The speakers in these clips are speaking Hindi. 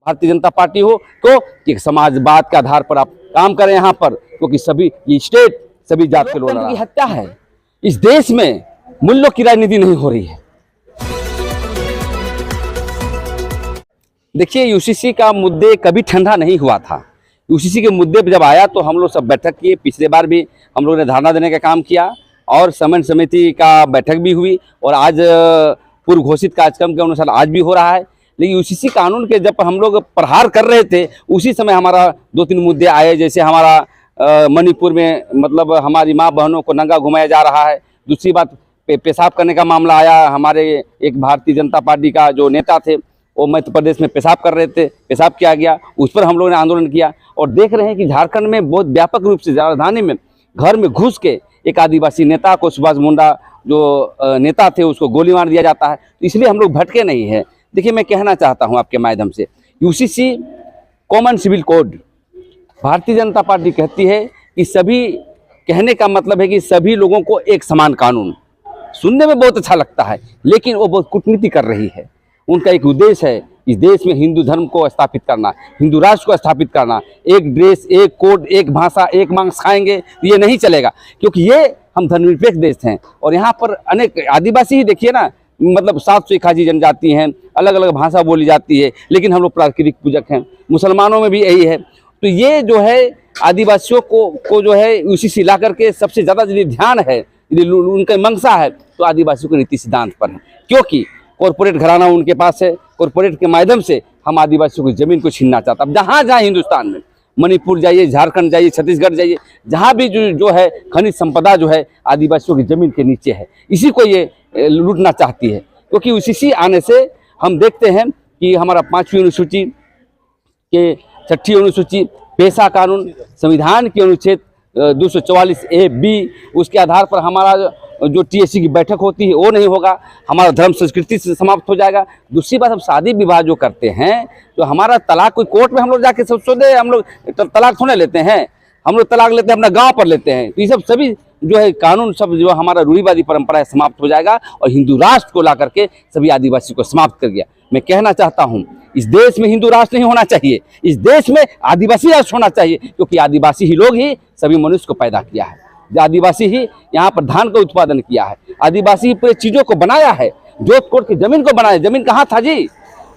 भारतीय जनता पार्टी हो तो एक समाजवाद के आधार पर आप काम करें यहाँ पर, क्योंकि सभी ये स्टेट सभी जात के लोगों की हत्या है। इस देश में मूल्यों की राजनीति नहीं हो रही है। देखिए, यूसीसी का मुद्दे कभी ठंडा नहीं हुआ था। यूसीसी के मुद्दे पर जब आया तो हम लोग सब बैठक किए। पिछले बार भी हम लोगों ने धरना देने का काम किया और समन्वय समिति का बैठक भी हुई और आज पूर्व घोषित कार्यक्रम के अनुसार आज भी हो रहा है। लेकिन यूसीसी कानून के जब हम लोग प्रहार कर रहे थे उसी समय हमारा 2-3 मुद्दे आए। जैसे हमारा मणिपुर में मतलब हमारी माँ बहनों को नंगा घुमाया जा रहा है। दूसरी बात पेशाब करने का मामला आया। हमारे एक भारतीय जनता पार्टी का जो नेता थे वो मध्य प्रदेश में पेशाब कर रहे थे, पेशाब किया गया, उस पर हम लोगों ने आंदोलन किया। और देख रहे हैं कि झारखंड में बहुत व्यापक रूप से राजधानी में घर में घुस के एक आदिवासी नेता को, सुभाष मुंडा जो नेता थे, उसको गोली मार दिया जाता है। तो इसलिए हम लोग भटके नहीं हैं। देखिए, मैं कहना चाहता हूं आपके माध्यम से, UCC common civil code Bharatiya Janata party कहती है कि सभी, कहने का मतलब है कि सभी लोगों को एक समान कानून। सुनने में बहुत अच्छा लगता है लेकिन वो बहुत कूटनीति कर रही है। उनका एक उद्देश्य है इस देश में हिंदू धर्म को स्थापित करना, हिंदू राष्ट्र को स्थापित करना। एक ड्रेस, एक कोड, एक भाषा, एक मांस खाएंगे ये नहीं चलेगा, क्योंकि ये हम धर्मनिरपेक्ष देश हैं। और यहाँ पर अनेक आदिवासी ही देखिए ना, मतलब 781 जनजाति हैं, अलग अलग भाषा बोली जाती है, लेकिन हम लोग प्राकृतिक पूजक हैं। मुसलमानों में भी यही है। तो ये जो है आदिवासियों को जो है यूसीसी ला करके सबसे ज़्यादा यदि ध्यान है, यदि उनका मंशा है तो आदिवासियों के नीति सिद्धांत पर है। क्योंकि कॉरपोरेट घराना उनके पास है, कॉरपोरेट के माध्यम से हम आदिवासियों की ज़मीन को छीनना चाहता। अब जहाँ जहाँ हिंदुस्तान में, मणिपुर जाइए, झारखंड जाइए, छत्तीसगढ़ जाइए, जहाँ भी जो है खनिज संपदा जो है आदिवासियों की ज़मीन के नीचे है, इसी को ये लूटना चाहती है। क्योंकि यूसीसी आने से हम देखते हैं कि हमारा 5वीं अनुसूची के 6ठी अनुसूची, पेशा कानून, संविधान के अनुच्छेद 244A(b), उसके आधार पर हमारा जो टीएससी की बैठक होती है वो नहीं होगा, हमारा धर्म संस्कृति से समाप्त हो जाएगा। दूसरी बात, हम शादी विवाह जो करते हैं तो हमारा तलाक कोई कोर्ट में हम लोग जाके सब सोचते हैं, हम लोग तलाक थोड़े लेते हैं, हम लोग तलाक लेते हैं अपना गांव पर लेते हैं। तो ये सब सभी जो है कानून सब जो हमारा रूढ़िवादी परंपरा है समाप्त हो जाएगा और हिंदू राष्ट्र को ला करके सभी आदिवासी को समाप्त कर गया। मैं कहना चाहता हूँ इस देश में हिंदू राष्ट्र नहीं होना चाहिए, इस देश में आदिवासी राष्ट्र होना चाहिए, क्योंकि आदिवासी ही लोग ही सभी मनुष्य को पैदा किया है। आदिवासी ही यहाँ पर धान का उत्पादन किया है, आदिवासी ही पूरे चीज़ों को बनाया है, जोत कोट की जमीन को बनाया। जमीन कहाँ था जी?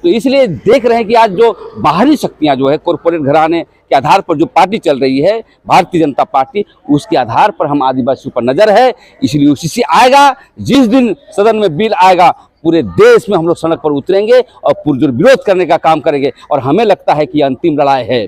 तो इसलिए देख रहे हैं कि आज जो बाहरी शक्तियाँ जो है कॉरपोरेट घराने के आधार पर जो पार्टी चल रही है भारतीय जनता पार्टी, उसके आधार पर हम आदिवासियों पर नज़र है। इसलिए यूसीसी आएगा, जिस दिन सदन में बिल आएगा पूरे देश में हम लोग सड़क पर उतरेंगे और पुरजोर विरोध करने का काम करेंगे। और हमें लगता है कि अंतिम लड़ाई है।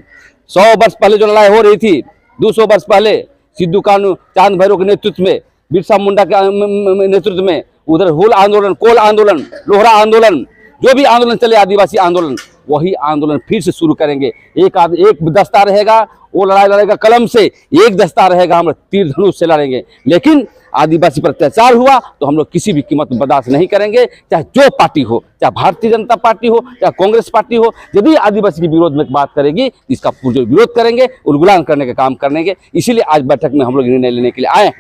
100 वर्ष पहले जो लड़ाई हो रही थी, 200 वर्ष पहले सिद्धू कानू चांद भैरव के नेतृत्व में, बिरसा मुंडा के नेतृत्व में, उधर हुल आंदोलन, कोल आंदोलन, लोहरा आंदोलन, जो भी आंदोलन चले आदिवासी आंदोलन, वही आंदोलन फिर से शुरू करेंगे। एक दस्ता रहेगा वो लड़ाई लड़ेगा कलम से, एक दस्ता रहेगा हम तीर धनुष से लड़ेंगे। लेकिन आदिवासी पर अत्याचार हुआ तो हम लोग किसी भी कीमत में बर्दाश्त नहीं करेंगे, चाहे जो पार्टी हो, चाहे भारतीय जनता पार्टी हो, चाहे कांग्रेस पार्टी हो। यदि आदिवासी के विरोध में बात करेगी तो इसका पूरा विरोध करेंगे, उलगुलान करने का काम करेंगे। इसीलिए आज बैठक में हम लोग निर्णय लेने के लिए आए हैं।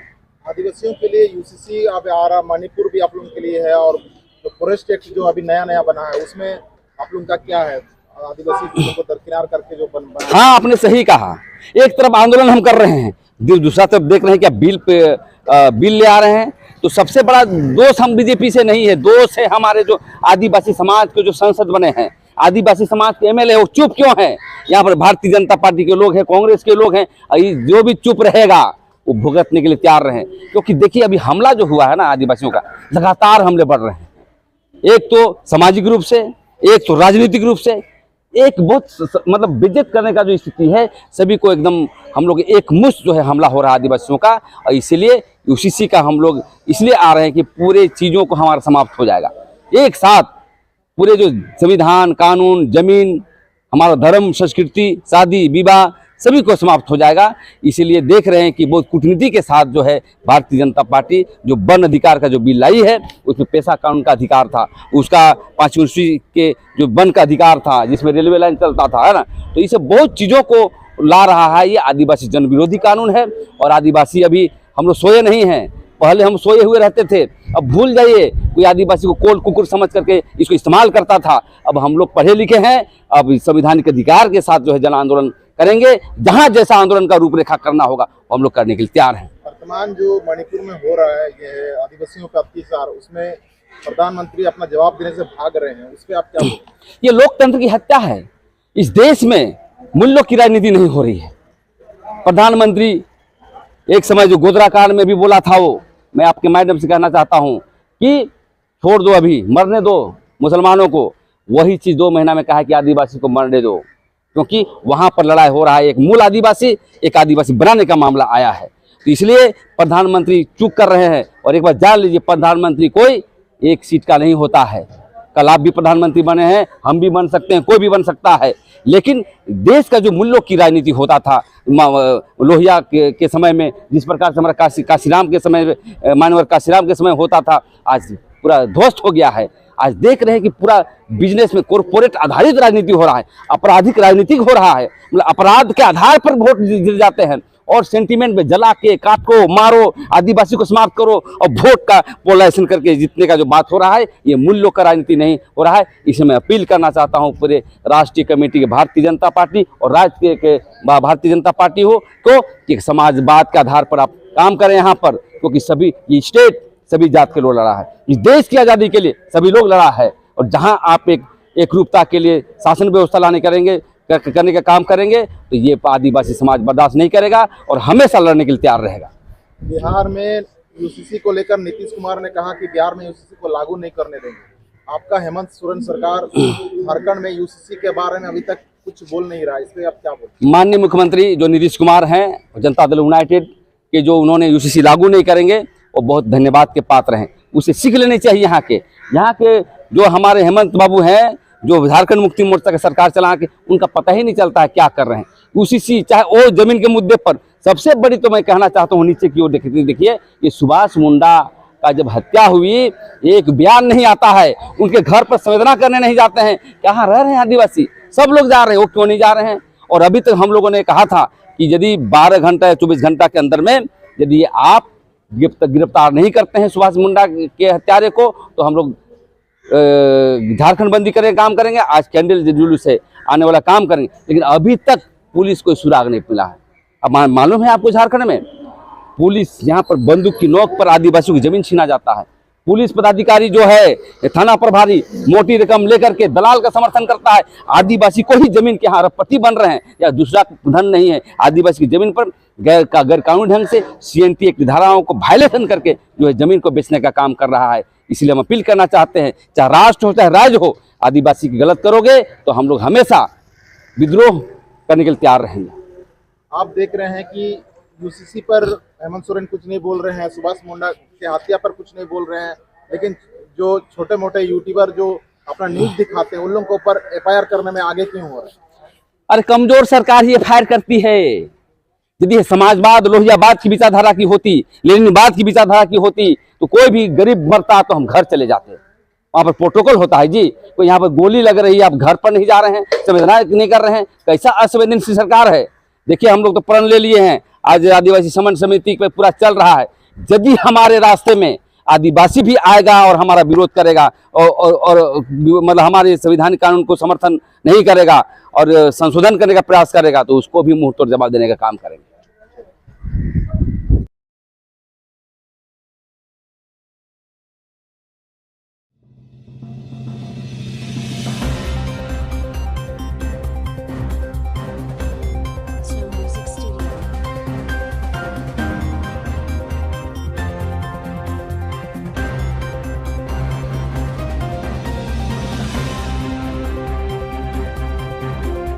आदिवासियों के लिए यूसीसी अब आ रहा, मणिपुर भी आप लोगों के लिए है, और जो फॉरेस्ट एक्ट जो अभी नया बना है उसमें आप लोगों का क्या है? आदिवासी को दरकिनार करके जो बना। हाँ, आपने सही कहा। एक तरफ आंदोलन हम कर रहे हैं, दूसरा तरफ देख रहे हैं क्या बिल ले आ रहे हैं। तो सबसे बड़ा दोष हम बीजेपी से नहीं है, दोष है हमारे जो आदिवासी समाज के जो सांसद बने हैं, आदिवासी समाज के एमएलए, वो चुप क्यों हैं? यहाँ पर भारतीय जनता पार्टी के लोग हैं, कांग्रेस के लोग हैं, जो भी चुप रहेगा वो भुगतने के लिए तैयार रहे। क्योंकि देखिए अभी हमला जो हुआ है ना आदिवासियों का, लगातार हमले बढ़ रहे हैं। एक तो सामाजिक रूप से, एक तो राजनीतिक रूप से, एक बहुत मतलब बेइज्जत करने का जो स्थिति है, सभी को एकदम हम लोग एक मुश्त जो है हमला हो रहा है आदिवासियों का। और इसलिए यूसीसी का हम लोग इसलिए आ रहे हैं कि पूरे चीज़ों को हमारा समाप्त हो जाएगा एक साथ। पूरे जो संविधान, कानून, जमीन, हमारा धर्म, संस्कृति, शादी विवाह सभी को समाप्त हो जाएगा। इसीलिए देख रहे हैं कि बहुत कूटनीति के साथ जो है भारतीय जनता पार्टी जो वन अधिकार का जो बिल लाई है, उसमें पेशा कानून का अधिकार था, उसका 5वीं अनुसूची के जो वन का अधिकार था, जिसमें रेलवे लाइन चलता था, है ना। तो इसे बहुत चीज़ों को ला रहा है। ये आदिवासी जन विरोधी कानून है और आदिवासी अभी हम लोग सोए नहीं हैं। पहले हम सोए हुए रहते थे, अब भूल जाइए। कोई आदिवासी को कोल कुकुर समझ करके इसको इस्तेमाल करता था। अब हम लोग पढ़े लिखे हैं, अब संवैधानिक अधिकार के साथ जो है जन आंदोलन करेंगे। जहां जैसा आंदोलन का रूपरेखा करना होगा वो हम लोग करने के लिए तैयार हैं। वर्तमान जो मणिपुर में हो रहा है ये आदिवासियों का अत्याचार, उसमें प्रधानमंत्री अपना जवाब देने से भाग रहे हैं, उस पर आप क्या बोलेंगे? ये लोकतंत्र की हत्या है। इस देश में मूल्यों की राजनीति नहीं हो रही है। प्रधानमंत्री एक समय जो गोधरा कांड में भी बोला था, वो मैं आपके माध्यम से कहना चाहता हूं कि छोड़ दो, अभी मरने दो मुसलमानों को। वही चीज़ 2 महीना में कहा है कि आदिवासी को मरने दो, क्योंकि वहां पर लड़ाई हो रहा है। एक मूल आदिवासी, एक आदिवासी बनाने का मामला आया है। तो इसलिए प्रधानमंत्री चूक कर रहे हैं। और एक बार जान लीजिए, प्रधानमंत्री कोई एक सीट का नहीं होता है। कल आप भी प्रधानमंत्री बने हैं, हम भी बन सकते हैं, कोई भी बन सकता है। लेकिन देश का जो मूल्यों की राजनीति होता था लोहिया के समय में, जिस प्रकार से हमारा काशीराम के समय, मानवर काशीराम के समय होता था, आज पूरा ध्वस्त हो गया है। आज देख रहे हैं कि पूरा बिजनेस में कॉरपोरेट आधारित राजनीति हो रहा है, आपराधिक राजनीतिक हो रहा है। मतलब अपराध के आधार पर वोट गिर जाते हैं और सेंटीमेंट में जला के काटो, मारो, आदिवासी को समाप्त करो और वोट का पोलराइजेशन करके जीतने का जो बात हो रहा है, ये मूल्यों का राजनीति नहीं हो रहा है। इसे मैं अपील करना चाहता हूँ पूरे राष्ट्रीय कमेटी के भारतीय जनता पार्टी और राज्य के भारतीय जनता पार्टी हो तो कि समाजवाद के आधार पर आप काम करें यहाँ पर, क्योंकि सभी ये स्टेट सभी जात के लोग लड़ा है। इस देश की आज़ादी के लिए सभी लोग लड़ा है। और जहाँ आप एक रूपता के लिए शासन व्यवस्था लाने करने का काम करेंगे तो ये आदिवासी समाज बर्दाश्त नहीं करेगा और हमेशा लड़ने के लिए तैयार रहेगा। बिहार में यूसीसी को लेकर नीतीश कुमार ने कहा कि बिहार में यूसीसी को लागू नहीं करने देंगे। आपका हेमंत सोरेन सरकार झारखंड में यूसीसी के बारे में अभी तक कुछ बोल नहीं रहा है, इस पर आप क्या बोलते? माननीय मुख्यमंत्री जो नीतीश कुमार हैं, जनता दल यूनाइटेड के जो उन्होंने यूसीसी लागू नहीं करेंगे, वो बहुत धन्यवाद के पात्र हैं। उसे सीख लेनी चाहिए। यहाँ के जो हमारे हेमंत बाबू हैं, जो झारखंड मुक्ति मोर्चा की सरकार चला के, उनका पता ही नहीं चलता है क्या कर रहे हैं। यूसीसी चाहे वो जमीन के मुद्दे पर, सबसे बड़ी तो मैं कहना चाहता हूँ नीचे की ओर देखिए, ये सुभाष मुंडा का जब हत्या हुई, एक बयान नहीं आता है, उनके घर पर संवेदना करने नहीं जाते हैं। कहाँ रह रहे हैं आदिवासी? सब लोग जा रहे हैं, वो क्यों नहीं जा रहे हैं? और अभी तक हम लोगों ने कहा था कि यदि 12 घंटा या 24 घंटा के अंदर में यदि आप गिरफ्तार नहीं करते हैं सुभाष मुंडा के हत्यारे को, तो हम लोग झारखंड बंदी काम करेंगे। आज कैंडल जुलूस से आने वाला काम करेंगे। लेकिन अभी तक पुलिस कोई सुराग नहीं मिला है। अब मालूम है आपको, झारखंड में पुलिस यहाँ पर बंदूक की नोक पर आदिवासियों की जमीन छीना जाता है। पुलिस पदाधिकारी जो है, थाना प्रभारी मोटी रकम लेकर के दलाल का समर्थन करता है। आदिवासी को ही जमीन के यहाँ रपति बन रहे हैं, या दूसरा धन नहीं है। आदिवासी की जमीन पर गैर कानूनी ढंग से CNT एक्ट धाराओं को वायलेशन करके जो है जमीन को बेचने का काम कर रहा है। इसलिए हम अपील करना चाहते हैं, चाहे राष्ट्र हो चाहे राज्य हो, आदिवासी की गलत करोगे तो हम लोग हमेशा विद्रोह करने के लिए तैयार रहेंगे। आप देख रहे हैं कि यूसीसी पर हेमंत सोरेन कुछ नहीं बोल रहे हैं, सुभाष मुंडा के हत्या पर कुछ नहीं बोल रहे हैं, लेकिन जो छोटे मोटे यूट्यूबर जो अपना न्यूज दिखाते हैं उन लोगों के ऊपर FIR करने में आगे क्यों हो रहे हैं? अरे कमजोर सरकार ही FIR करती है। यदि समाजवाद लोहियावाद की विचारधारा की होती, लेनिनवाद की विचारधारा की होती, तो कोई भी गरीब मरता तो हम घर चले जाते। वहाँ पर प्रोटोकॉल होता है जी। कोई यहाँ पर गोली लग रही है, आप घर पर नहीं जा रहे हैं, संवेदना नहीं कर रहे हैं। कैसा असंवेदनशील सरकार है। देखिए, हम लोग तो प्रण ले लिए हैं, आज आदिवासी समन्वय समिति पे पूरा चल रहा है। यदि हमारे रास्ते में आदिवासी भी आएगा और हमारा विरोध करेगा और मतलब हमारे संवैधानिक कानून को समर्थन नहीं करेगा और संशोधन करने का प्रयास करेगा, तो उसको भी मुंह तोड़ जवाब देने का काम करेंगे।